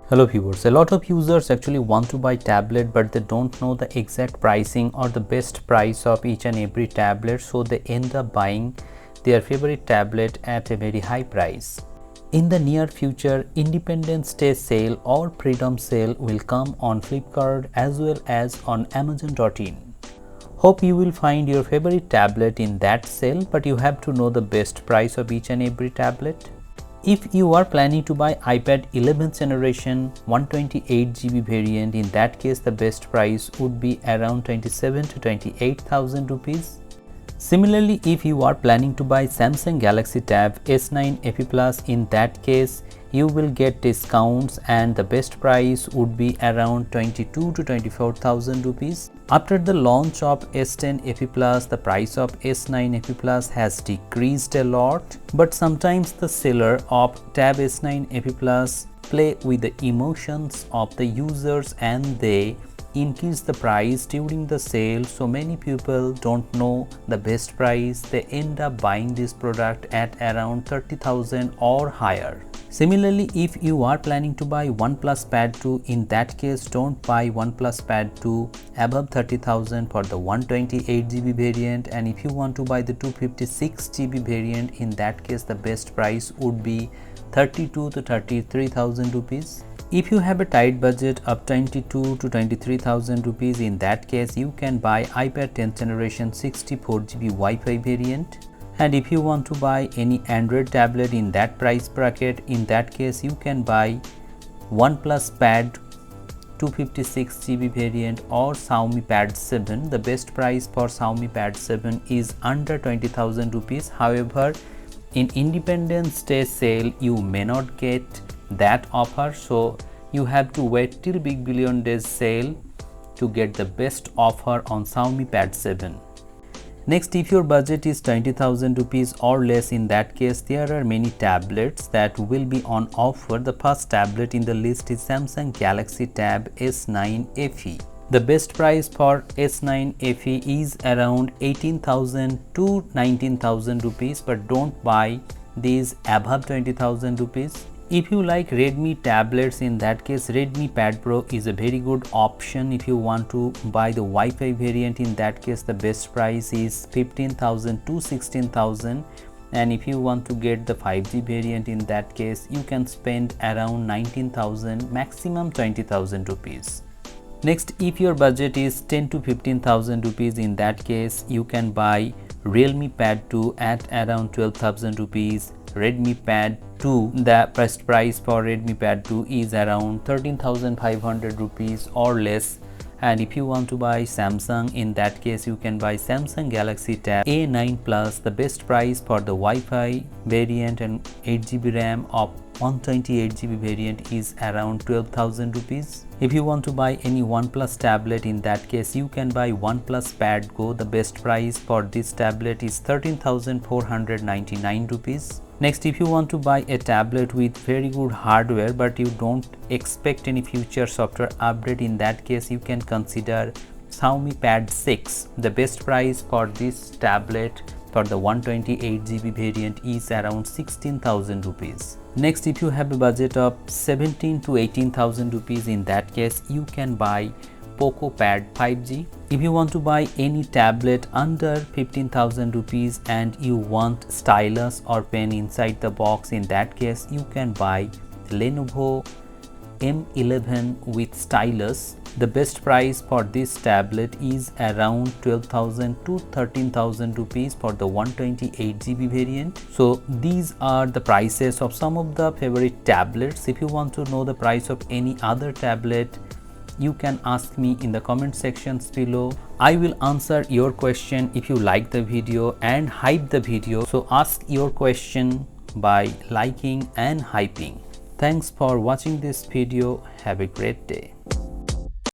Hello viewers, a lot of users actually want to buy tablet but they don't know the exact pricing or the best price of each and every tablet, so they end up buying their favorite tablet at a very high price. In the near future, Independence Day sale or Freedom sale will come on Flipkart as well as on Amazon.in. Hope you will find your favorite tablet in that sale, but you have to know the best price of each and every tablet. If you are planning to buy iPad 11th generation 128GB variant, in that case the best price would be around 27 to 28,000 rupees. Similarly, if you are planning to buy Samsung Galaxy Tab S9 FE Plus, in that case you will get discounts and the best price would be around 22 to 24,000 rupees. After the launch of S10 FE Plus, the price of S9 FE Plus has decreased a lot, but sometimes the seller of Tab S9 FE Plus play with the emotions of the users and they increase the price during the sale, so many people don't know the best price. They end up buying this product at around 30,000 or higher. Similarly, if you are planning to buy OnePlus Pad 2, in that case don't buy OnePlus Pad 2 above 30,000 for the 128GB variant, and if you want to buy the 256GB variant, in that case the best price would be 32 to 33,000 rupees. If you have a tight budget of 22 to 23,000 rupees, in that case you can buy iPad 10th generation 64GB Wi-Fi variant. And if you want to buy any Android tablet in that price bracket, in that case you can buy OnePlus Pad 256GB variant or Xiaomi Pad 7. The best price for Xiaomi Pad 7 is under 20,000 rupees. However, in Independence Day sale you may not get that offer, so you have to wait till Big Billion Days sale to get the best offer on Xiaomi Pad 7. Next, if your budget is 20,000 rupees or less, in that case there are many tablets that will be on offer. The first tablet in the list is Samsung Galaxy Tab S9 FE. The best price for S9 FE is around 18,000 to 19,000 rupees, but don't buy these above 20,000 rupees. If you like Redmi tablets, in that case Redmi Pad Pro is a very good option. If you want to buy the Wi-Fi variant, in that case the best price is 15,000 to 16,000, and if you want to get the 5G variant, in that case you can spend around 19,000, maximum 20,000 rupees. Next, if your budget is 10 to 15,000 rupees, in that case you can buy Realme Pad 2 at around 12,000 rupees. Redmi Pad 2, the best price for Redmi Pad 2 is around 13,500 rupees or less. And if you want to buy Samsung, in that case you can buy Samsung Galaxy Tab A9 Plus. The best price for the Wi-Fi variant and 8GB RAM of 128GB variant is around 12,000 rupees. If you want to buy any OnePlus tablet, in that case you can buy OnePlus Pad Go. The best price for this tablet is 13,499 rupees. Next, if you want to buy a tablet with very good hardware but you don't expect any future software update, in that case you can consider Xiaomi Pad 6. The best price for this tablet for the 128GB variant is around 16,000 rupees. Next, if you have a budget of 17 to 18,000 rupees, in that case you can buy Poco Pad 5G. If you want to buy any tablet under 15,000 rupees and you want stylus or pen inside the box, in that case you can buy Lenovo M11 with stylus. The best price for this tablet is around 12,000 to 13,000 rupees for the 128GB variant. So these are the prices of some of the favorite tablets. If you want to know the price of any other tablet, you can ask me in the comment sections below. I will answer your question if you like the video and hype the video. So ask your question by liking and hyping. Thanks for watching this video. Have a great day.